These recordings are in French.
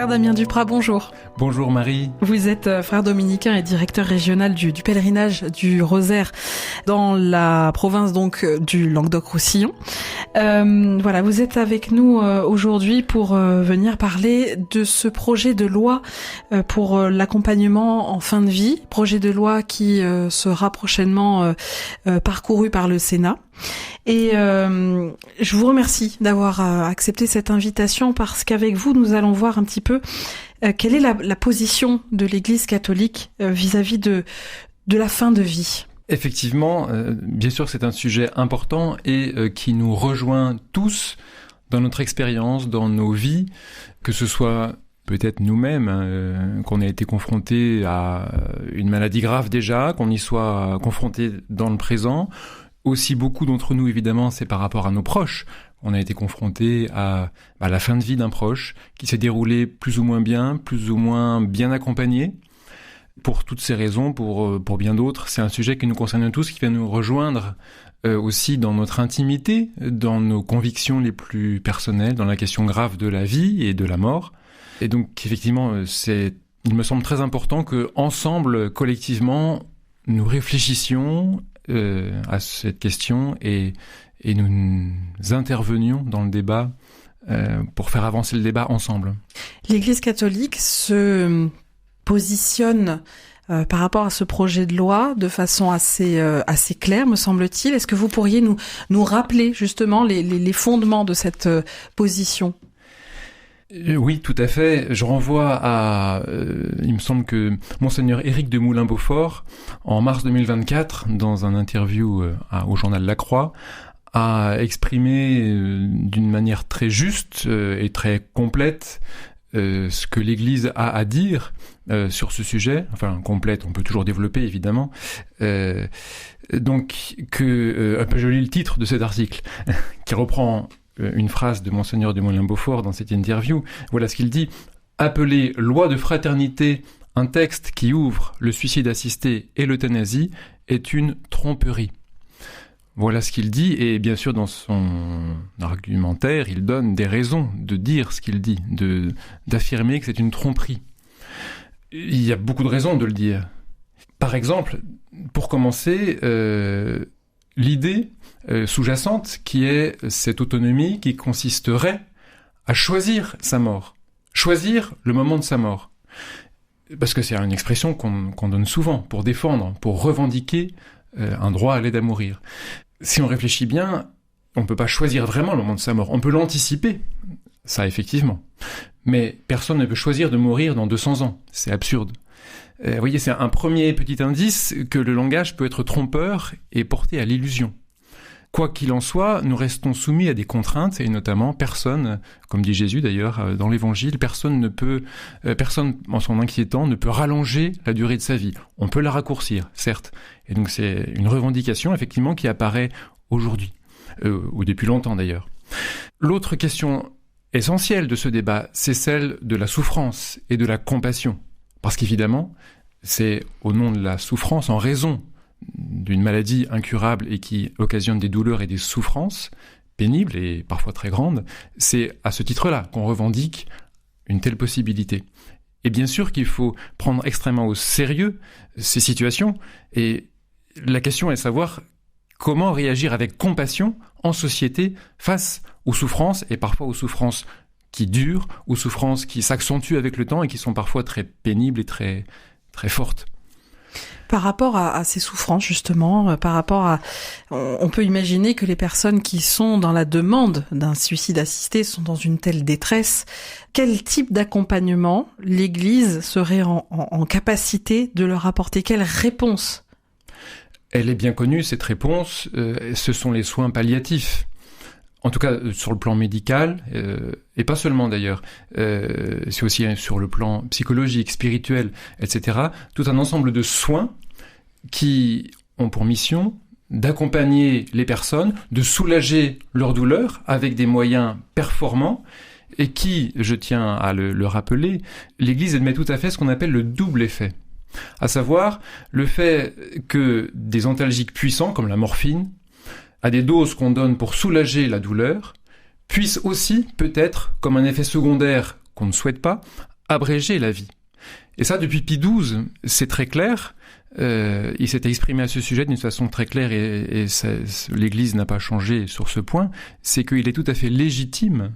Frère Damien Duprat, bonjour. Bonjour Marie. Vous êtes frère dominicain et directeur régional du pèlerinage du Rosaire dans la province donc du Languedoc-Roussillon. Voilà, vous êtes avec nous aujourd'hui pour venir parler de ce projet de loi pour l'accompagnement en fin de vie, projet de loi qui sera prochainement parcouru par le Sénat. Et je vous remercie d'avoir accepté cette invitation parce qu'avec vous, nous allons voir un petit peu quelle est la position de l'Église catholique vis-à-vis de la fin de vie. Effectivement, bien sûr, c'est un sujet important et qui nous rejoint tous dans notre expérience, dans nos vies, que ce soit peut-être nous-mêmes, qu'on ait été confrontés à une maladie grave déjà, qu'on y soit confrontés dans le présent. Aussi beaucoup d'entre nous, évidemment, c'est par rapport à nos proches. On a été confrontés à la fin de vie d'un proche qui s'est déroulée plus ou moins bien accompagné. Pour toutes ces raisons, pour bien d'autres, c'est un sujet qui nous concerne tous, qui vient nous rejoindre aussi dans notre intimité, dans nos convictions les plus personnelles, dans la question grave de la vie et de la mort. Et donc, effectivement, il me semble très important que, ensemble, collectivement, nous réfléchissions à cette question et nous intervenions dans le débat pour faire avancer le débat ensemble. L'Église catholique se positionne par rapport à ce projet de loi de façon assez claire, me semble-t-il. Est-ce que vous pourriez nous rappeler justement les fondements de cette position ? Oui, tout à fait. Je renvoie à, il me semble que Monseigneur Éric de Moulin-Beaufort, en mars 2024, dans un interview au journal La Croix, a exprimé d'une manière très juste et très complète ce que l'Église a à dire sur ce sujet. Enfin, complète, on peut toujours développer, évidemment. Donc, je lis le titre de cet article, qui reprend une phrase de Monseigneur de Moulin-Beaufort dans cette interview. Voilà ce qu'il dit. « Appeler loi de fraternité un texte qui ouvre le suicide assisté et l'euthanasie est une tromperie. » Voilà ce qu'il dit, et bien sûr dans son argumentaire, il donne des raisons de dire ce qu'il dit, d'affirmer que c'est une tromperie. Il y a beaucoup de raisons de le dire. Par exemple, pour commencer, l'idée sous-jacente qui est cette autonomie qui consisterait à choisir sa mort, choisir le moment de sa mort. Parce que c'est une expression qu'on donne souvent pour défendre, pour revendiquer un droit à l'aide à mourir. Si on réfléchit bien, on ne peut pas choisir vraiment le moment de sa mort. On peut l'anticiper, ça effectivement. Mais personne ne peut choisir de mourir dans 200 ans. C'est absurde. Vous voyez, c'est un premier petit indice que le langage peut être trompeur et porter à l'illusion. Quoi qu'il en soit, nous restons soumis à des contraintes, et notamment personne, comme dit Jésus d'ailleurs dans l'Évangile, personne en s'en inquiétant ne peut rallonger la durée de sa vie. On peut la raccourcir, certes. Et donc c'est une revendication effectivement qui apparaît aujourd'hui, ou depuis longtemps d'ailleurs. L'autre question essentielle de ce débat, c'est celle de la souffrance et de la compassion. Parce qu'évidemment, c'est au nom de la souffrance, en raison d'une maladie incurable et qui occasionne des douleurs et des souffrances pénibles et parfois très grandes, c'est à ce titre-là qu'on revendique une telle possibilité. Et bien sûr qu'il faut prendre extrêmement au sérieux ces situations, et la question est de savoir comment réagir avec compassion en société face aux souffrances, et parfois aux souffrances qui durent, aux souffrances qui s'accentuent avec le temps et qui sont parfois très pénibles et très, très fortes. Par rapport à ces souffrances, justement, on peut imaginer que les personnes qui sont dans la demande d'un suicide assisté sont dans une telle détresse. Quel type d'accompagnement l'Église serait en capacité de leur apporter ? Quelle réponse ? Elle est bien connue, cette réponse, ce sont les soins palliatifs. En tout cas, sur le plan médical, et pas seulement d'ailleurs, c'est aussi sur le plan psychologique, spirituel, etc. Tout un ensemble de soins qui ont pour mission d'accompagner les personnes, de soulager leur douleur avec des moyens performants, et qui, je tiens à le rappeler, l'Église admet tout à fait ce qu'on appelle le double effet. À savoir, le fait que des antalgiques puissants, comme la morphine, à des doses qu'on donne pour soulager la douleur, puissent aussi, peut-être, comme un effet secondaire qu'on ne souhaite pas, abréger la vie. Et ça, depuis Pie XII, c'est très clair. Il s'était exprimé à ce sujet d'une façon très claire et l'Église n'a pas changé sur ce point. C'est qu'il est tout à fait légitime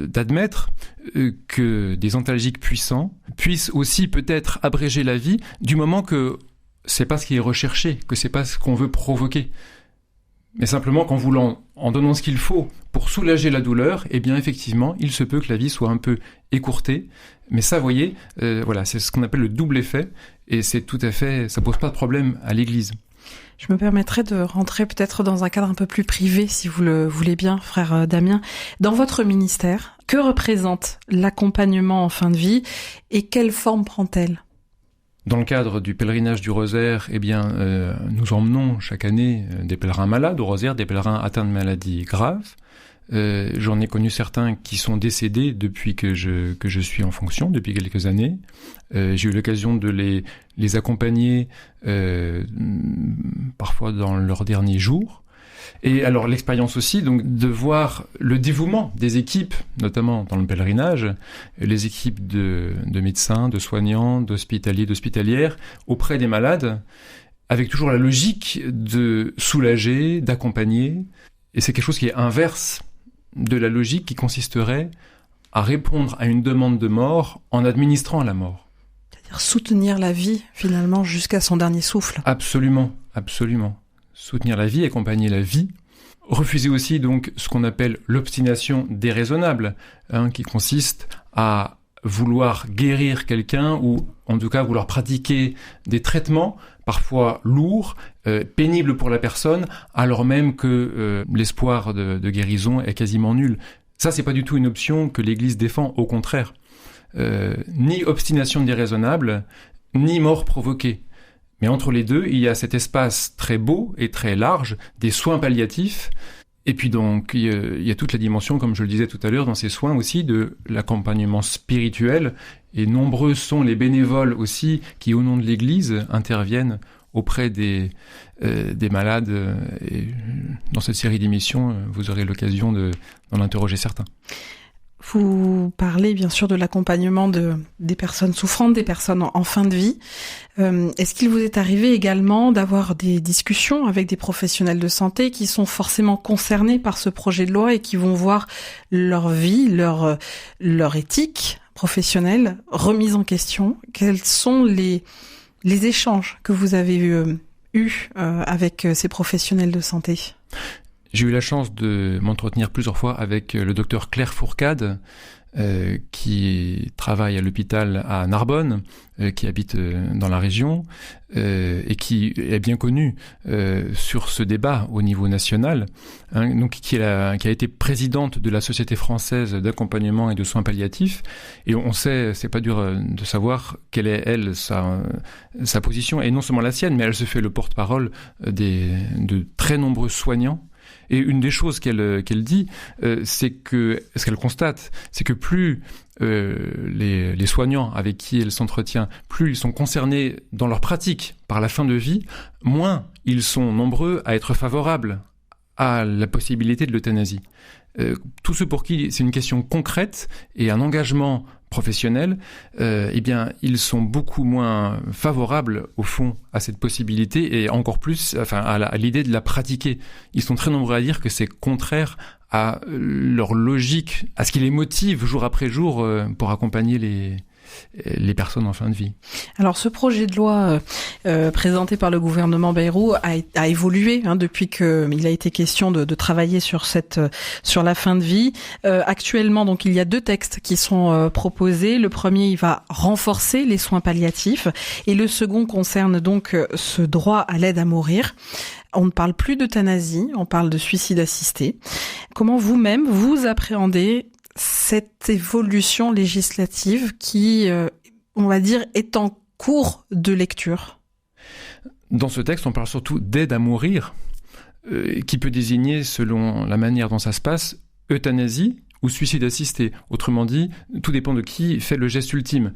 d'admettre que des antalgiques puissants puissent aussi peut-être abréger la vie du moment que c'est pas ce qui est recherché, que c'est pas ce qu'on veut provoquer. Mais simplement en donnant ce qu'il faut pour soulager la douleur, effectivement, il se peut que la vie soit un peu écourtée. Mais ça, vous voyez, c'est ce qu'on appelle le double effet, et c'est tout à fait, ça pose pas de problème à l'Église. Je me permettrai de rentrer peut-être dans un cadre un peu plus privé, si vous le voulez bien, frère Damien. Dans votre ministère, que représente l'accompagnement en fin de vie et quelle forme prend-elle ? Dans le cadre du pèlerinage du Rosaire, nous emmenons chaque année des pèlerins malades au Rosaire, des pèlerins atteints de maladies graves. J'en ai connu certains qui sont décédés depuis que je suis en fonction, depuis quelques années. J'ai eu l'occasion de les accompagner parfois dans leurs derniers jours. Et alors l'expérience aussi, donc de voir le dévouement des équipes, notamment dans le pèlerinage, les équipes de médecins, de soignants, d'hospitaliers, d'hospitalières, auprès des malades, avec toujours la logique de soulager, d'accompagner. Et c'est quelque chose qui est inverse de la logique qui consisterait à répondre à une demande de mort en administrant la mort. C'est-à-dire soutenir la vie, finalement, jusqu'à son dernier souffle. Absolument, absolument. Soutenir la vie, accompagner la vie. Refuser aussi donc ce qu'on appelle l'obstination déraisonnable, qui consiste à vouloir guérir quelqu'un ou en tout cas vouloir pratiquer des traitements parfois lourds, pénibles pour la personne, alors même que l'espoir de guérison est quasiment nul. Ça, c'est pas du tout une option que l'Église défend, au contraire. Ni obstination déraisonnable, ni mort provoquée. Mais entre les deux, il y a cet espace très beau et très large des soins palliatifs. Et puis donc, il y a toute la dimension, comme je le disais tout à l'heure, dans ces soins aussi, de l'accompagnement spirituel. Et nombreux sont les bénévoles aussi qui, au nom de l'Église, interviennent auprès des malades. Et dans cette série d'émissions, vous aurez l'occasion d'en interroger certains. Vous parlez bien sûr de l'accompagnement des personnes souffrantes, des personnes en fin de vie. Est-ce qu'il vous est arrivé également d'avoir des discussions avec des professionnels de santé qui sont forcément concernés par ce projet de loi et qui vont voir leur vie, leur éthique professionnelle remise en question ? Quels sont les échanges que vous avez eus avec ces professionnels de santé ? J'ai eu la chance de m'entretenir plusieurs fois avec le docteur Claire Fourcade, qui travaille à l'hôpital à Narbonne, qui habite dans la région, et qui est bien connue sur ce débat au niveau national, donc qui a été présidente de la Société française d'accompagnement et de soins palliatifs. Et on sait, c'est pas dur de savoir quelle est, elle, sa position, et non seulement la sienne, mais elle se fait le porte-parole de très nombreux soignants. Et une des choses qu'elle dit, c'est que ce qu'elle constate, c'est que plus les soignants avec qui elle s'entretient, plus ils sont concernés dans leur pratique par la fin de vie, moins ils sont nombreux à être favorables à la possibilité de l'euthanasie. Tous ceux pour qui c'est une question concrète et un engagement professionnel, ils sont beaucoup moins favorables au fond à cette possibilité et encore plus, à l'idée de la pratiquer. Ils sont très nombreux à dire que c'est contraire à leur logique, à ce qui les motive jour après jour pour accompagner les personnes en fin de vie. Alors ce projet de loi présenté par le gouvernement Bayrou a évolué depuis qu'il a été question de travailler sur la fin de vie. Actuellement, donc il y a 2 textes qui sont proposés. Le premier, il va renforcer les soins palliatifs et le second concerne donc ce droit à l'aide à mourir. On ne parle plus d'euthanasie, on parle de suicide assisté. Comment vous-même vous appréhendez cette évolution législative qui, on va dire, est en cours de lecture? Dans ce texte, on parle surtout d'aide à mourir, qui peut désigner, selon la manière dont ça se passe, euthanasie ou suicide assisté. Autrement dit, tout dépend de qui fait le geste ultime.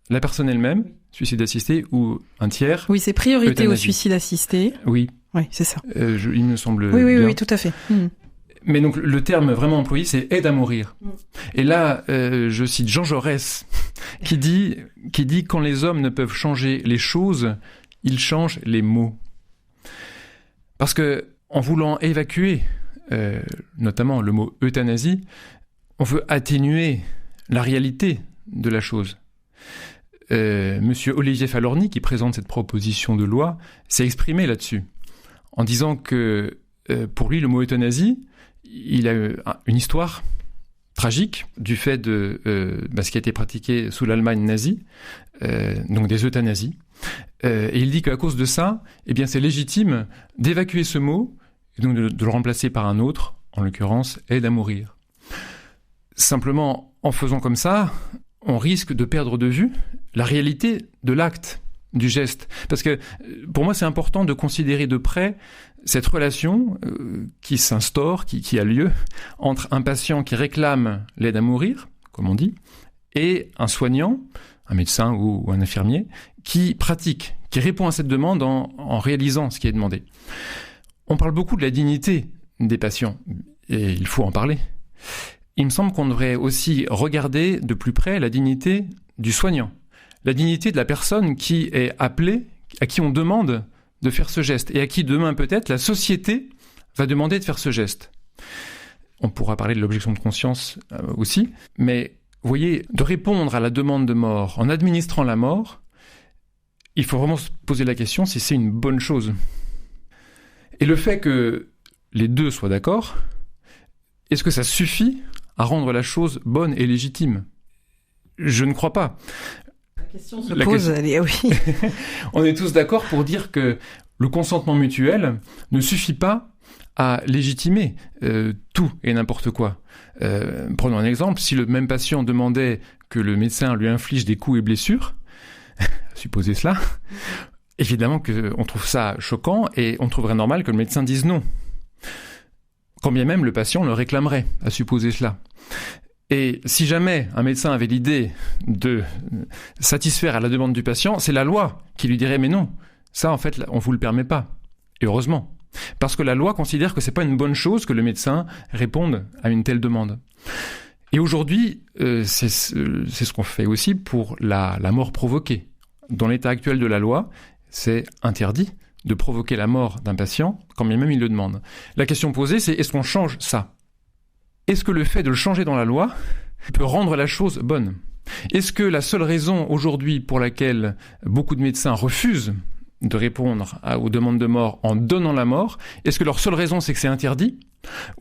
La personne elle-même, suicide assisté, ou un tiers. Oui, c'est priorité euthanasie. au suicide assisté. Oui. Oui, c'est ça. Il me semble oui, bien. Oui, tout à fait. Mais donc le terme vraiment employé, c'est aide à mourir. Et là, je cite Jean Jaurès, qui dit quand les hommes ne peuvent changer les choses, ils changent les mots. Parce que en voulant évacuer, notamment le mot euthanasie, on veut atténuer la réalité de la chose. Monsieur Olivier Falorni, qui présente cette proposition de loi, s'est exprimé là-dessus, en disant que pour lui, le mot euthanasie, il a une histoire tragique du fait de ce qui a été pratiqué sous l'Allemagne nazie, donc des euthanasies. Et il dit qu'à cause de ça, eh bien, c'est légitime d'évacuer ce mot, et donc de le remplacer par un autre, en l'occurrence, aide à mourir. Simplement, en faisant comme ça, on risque de perdre de vue la réalité de l'acte, du geste. Parce que pour moi, c'est important de considérer de près cette relation qui s'instaure, qui a lieu, entre un patient qui réclame l'aide à mourir, comme on dit, et un soignant, un médecin ou un infirmier, qui pratique, qui répond à cette demande en réalisant ce qui est demandé. On parle beaucoup de la dignité des patients, et il faut en parler. Il me semble qu'on devrait aussi regarder de plus près la dignité du soignant, la dignité de la personne qui est appelée, à qui on demande de faire ce geste, et à qui demain peut-être la société va demander de faire ce geste. On pourra parler de l'objection de conscience aussi, mais vous voyez, de répondre à la demande de mort en administrant la mort, il faut vraiment se poser la question si c'est une bonne chose. Et le fait que les deux soient d'accord, est-ce que ça suffit à rendre la chose bonne et légitime ? Je ne crois pas. La question se pose, oui. On est tous d'accord pour dire que le consentement mutuel ne suffit pas à légitimer tout et n'importe quoi. Prenons un exemple, si le même patient demandait que le médecin lui inflige des coups et blessures, supposez cela, évidemment qu'on trouve ça choquant et on trouverait normal que le médecin dise non. Quand bien même le patient le réclamerait, à supposer cela. Et si jamais un médecin avait l'idée de satisfaire à la demande du patient, c'est la loi qui lui dirait « mais non, ça en fait on vous le permet pas ». Et heureusement. Parce que la loi considère que c'est pas une bonne chose que le médecin réponde à une telle demande. Et aujourd'hui, c'est ce qu'on fait aussi pour la mort provoquée. Dans l'état actuel de la loi, c'est interdit de provoquer la mort d'un patient, quand bien même il le demande. La question posée, c'est est-ce qu'on change ça ? Est-ce que le fait de le changer dans la loi peut rendre la chose bonne ? Est-ce que la seule raison aujourd'hui pour laquelle beaucoup de médecins refusent de répondre aux demandes de mort en donnant la mort, est-ce que leur seule raison c'est que c'est interdit ?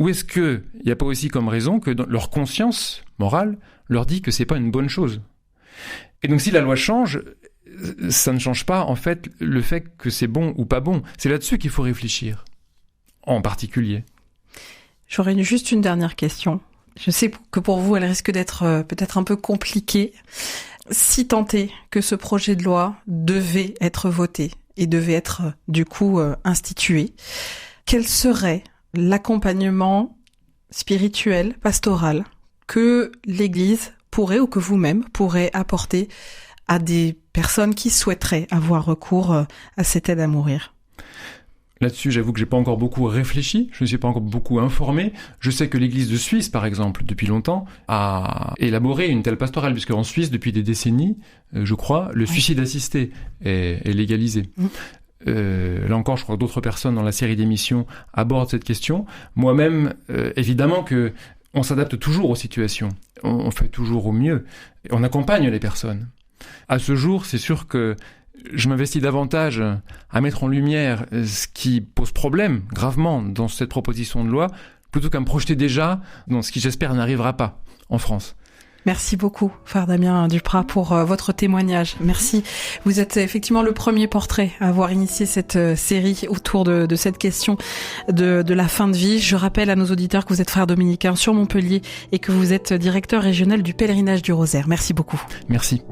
Ou est-ce qu'il n'y a pas aussi comme raison que leur conscience morale leur dit que c'est pas une bonne chose ? Et donc si la loi change, ça ne change pas en fait le fait que c'est bon ou pas bon. C'est là-dessus qu'il faut réfléchir, en particulier. J'aurais juste une dernière question. Je sais que pour vous, elle risque d'être peut-être un peu compliquée. Si tant est que ce projet de loi devait être voté et devait être du coup institué, quel serait l'accompagnement spirituel, pastoral que l'Église pourrait ou que vous-même pourrez apporter à des personnes qui souhaiteraient avoir recours à cette aide à mourir ? Là-dessus, j'avoue que j'ai pas encore beaucoup réfléchi, je ne suis pas encore beaucoup informé. Je sais que l'Église de Suisse, par exemple, depuis longtemps, a élaboré une telle pastorale, puisque en Suisse, depuis des décennies, je crois, le suicide assisté est légalisé. Là encore, je crois que d'autres personnes dans la série d'émissions abordent cette question. Moi-même, évidemment que on s'adapte toujours aux situations, on fait toujours au mieux, on accompagne les personnes. À ce jour, c'est sûr que je m'investis davantage à mettre en lumière ce qui pose problème gravement dans cette proposition de loi, plutôt qu'à me projeter déjà dans ce qui, j'espère, n'arrivera pas en France. Merci beaucoup, Frère Damien Duprat, pour votre témoignage. Merci. Vous êtes effectivement le premier portrait à avoir initié cette série autour de cette question de la fin de vie. Je rappelle à nos auditeurs que vous êtes frère dominicain sur Montpellier et que vous êtes directeur régional du pèlerinage du Rosaire. Merci beaucoup. Merci.